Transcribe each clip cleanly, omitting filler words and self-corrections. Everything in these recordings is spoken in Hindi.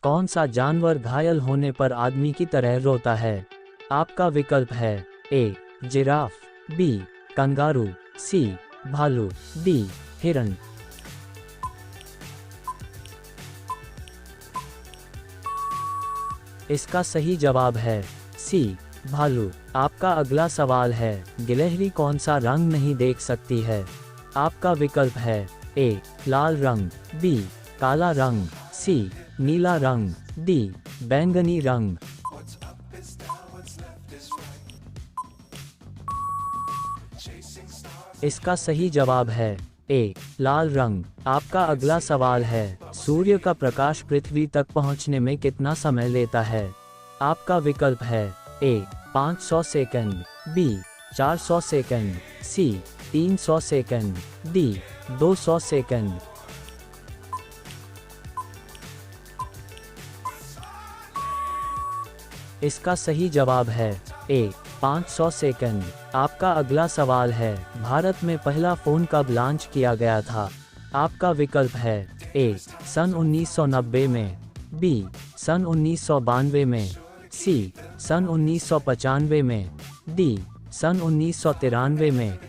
कौन सा जानवर घायल होने पर आदमी की तरह रोता है? आपका विकल्प है ए जिराफ, बी कंगारू, सी भालू, डी हिरण। इसका सही जवाब है सी भालू। आपका अगला सवाल है, गिलहरी कौन सा रंग नहीं देख सकती है? आपका विकल्प है ए लाल रंग, बी काला रंग, सी नीला रंग, डी बैंगनी रंग। इसका सही जवाब है ए लाल रंग। आपका अगला सवाल है, सूर्य का प्रकाश पृथ्वी तक पहुंचने में कितना समय लेता है? आपका विकल्प है ए 500 सेकंड, बी 400 सेकंड, सी 300 सेकंड, डी 200 सेकंड। इसका सही जवाब है ए 500 सेकंड। आपका अगला सवाल है, भारत में पहला फोन कब लॉन्च किया गया था? आपका विकल्प है ए सन 1990 में, बी सन 1992 में, सी सन 1995 में, डी सन 1993 में।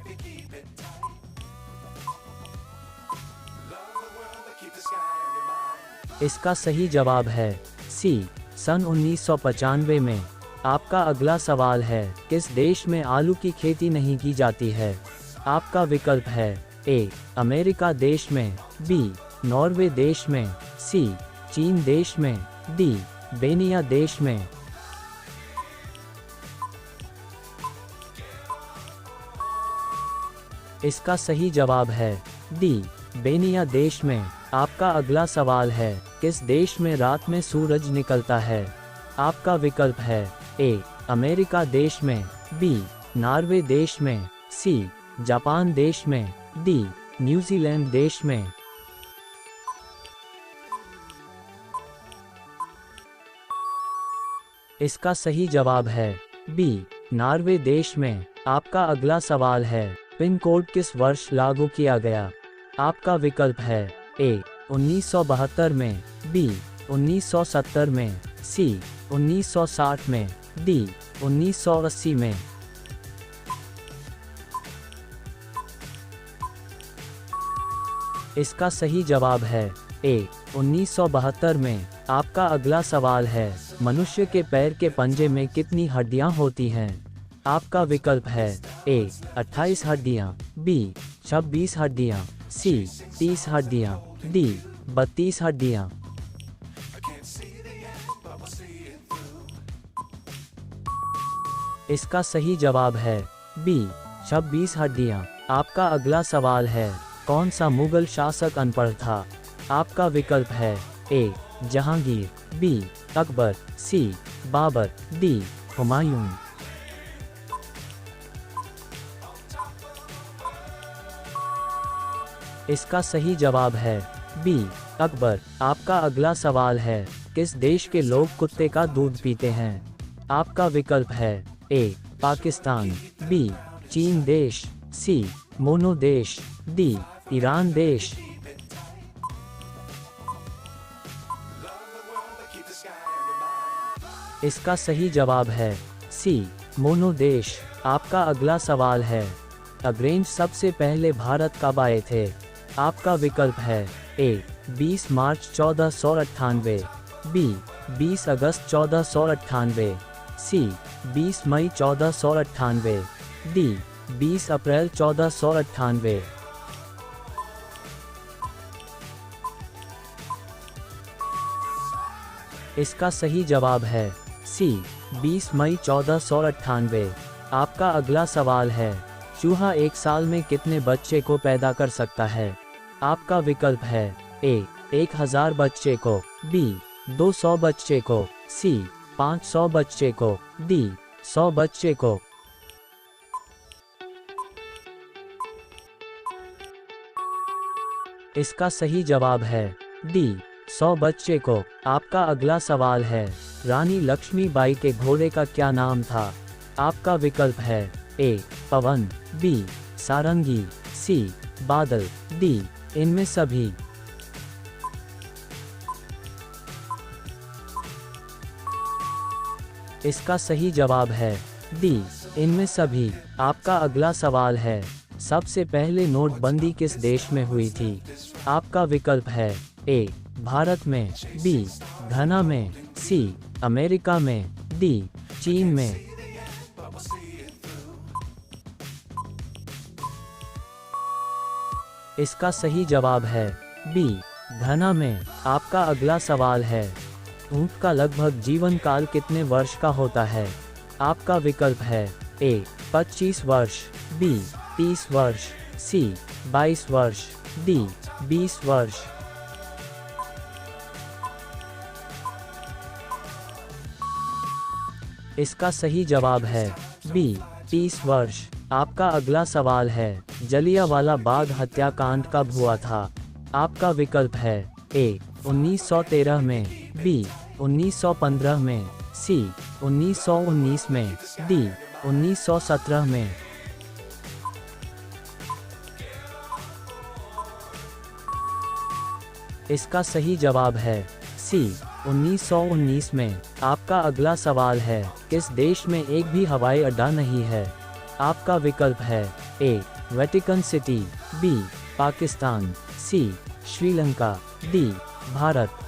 इसका सही जवाब है सी सन 1995 में। आपका अगला सवाल है, किस देश में आलू की खेती नहीं की जाती है? आपका विकल्प है ए अमेरिका देश में, बी नॉर्वे देश में, सी चीन देश में, डी बेनिया देश में। इसका सही जवाब है डी बेनिया देश में। आपका अगला सवाल है, किस देश में रात में सूरज निकलता है? आपका विकल्प है ए अमेरिका देश में, बी नॉर्वे देश में, सी जापान देश में, डी न्यूजीलैंड देश में। इसका सही जवाब है बी नॉर्वे देश में। आपका अगला सवाल है, पिन कोड किस वर्ष लागू किया गया? आपका विकल्प है ए 1972 में, बी 1970 में, सी 1960 में, डी 1980 में। इसका सही जवाब है ए 1972 में। आपका अगला सवाल है, मनुष्य के पैर के पंजे में कितनी हड्डियां होती हैं? आपका विकल्प है ए 28 हड्डियां, बी 26 हड्डियां, सी 30 हड्डियां, डी 32 हड्डियां। इसका सही जवाब है बी 26 हड्डियां। आपका अगला सवाल है, कौन सा मुगल शासक अनपढ़ था? आपका विकल्प है ए जहांगीर, बी अकबर, सी बाबर, डी हुमायूं। इसका सही जवाब है बी अकबर। आपका अगला सवाल है, किस देश के लोग कुत्ते का दूध पीते हैं? आपका विकल्प है ए पाकिस्तान, बी चीन देश, सी मोनो देश, डी ईरान देश। इसका सही जवाब है सी मोनो देश। आपका अगला सवाल है, अंग्रेज सबसे पहले भारत कब आए थे? आपका विकल्प है ए 20 मार्च 1498, बी 20 अगस्त 1498, सी 20 मई 1498, डी 20 अप्रैल 1498। इसका सही जवाब है सी 20 मई 1498। आपका अगला सवाल है, चूहा एक साल में कितने बच्चे को पैदा कर सकता है? आपका विकल्प है ए 1000 बच्चे को, बी 200 बच्चे को, सी 500 बच्चे को, डी 100 बच्चे को। इसका सही जवाब है डी 100 बच्चे को। आपका अगला सवाल है, रानी लक्ष्मीबाई के घोड़े का क्या नाम था? आपका विकल्प है ए पवन, बी सारंगी, सी बादल, डी इनमें सभी। इसका सही जवाब है डी, इनमें सभी। आपका अगला सवाल है, सबसे पहले नोटबंदी किस देश में हुई थी? आपका विकल्प है ए, भारत में, बी, घना में, सी, अमेरिका में, डी, चीन में। इसका सही जवाब है बी, घना में। आपका अगला सवाल है, ऊंट का लगभग जीवन काल कितने वर्ष का होता है? आपका विकल्प है ए, 25 वर्ष, बी, 30 वर्ष, सी, 22 वर्ष, डी, 20 वर्ष। इसका सही जवाब है बी, 30 वर्ष। आपका अगला सवाल है, जलियांवाला बाग हत्याकांड कब हुआ था? आपका विकल्प है ए, 1913 में, बी, 1915 में, सी, 1919 में, डी, 1917 में। इसका सही जवाब है सी, 1919 में। आपका अगला सवाल है, किस देश में एक भी हवाई अड्डा नहीं है? आपका विकल्प है ए, वेटिकन सिटी, बी, पाकिस्तान, सी, श्रीलंका, डी, भारत।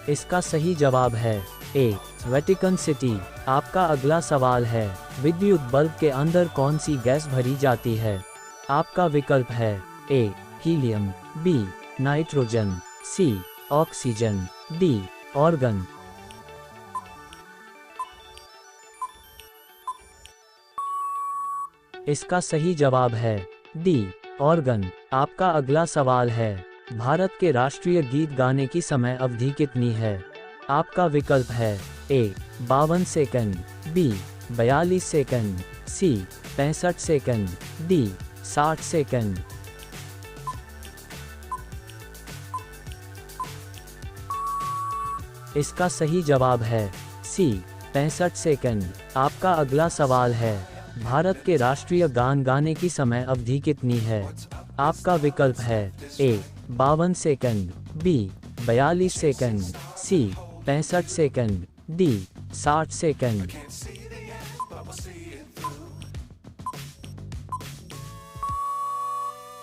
इसका सही जवाब है ए, वेटिकन सिटी। आपका अगला सवाल है, विद्युत बल्ब के अंदर कौन सी गैस भरी जाती है? आपका विकल्प है ए, हीलियम, बी, नाइट्रोजन, सी, ऑक्सीजन, डी, ऑर्गन। इसका सही जवाब है डी, ऑर्गन। आपका अगला सवाल है, भारत के राष्ट्रीय गीत गाने की समय अवधि कितनी है? आपका विकल्प है ए, 52 सेकंड, बी, 42 सेकंड, सी, 65 सेकंड, डी, 60 सेकंड। इसका सही जवाब है सी, 65 सेकंड। आपका अगला सवाल है, भारत के राष्ट्रीय गान गाने की समय अवधि कितनी है? आपका विकल्प है ए, 52 सेकंड, बी, 42 सेकंड, सी, 65 सेकंड, डी, 60 सेकंड।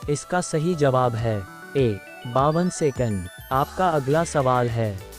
इसका सही जवाब है ए, 52 सेकंड। आपका अगला सवाल है,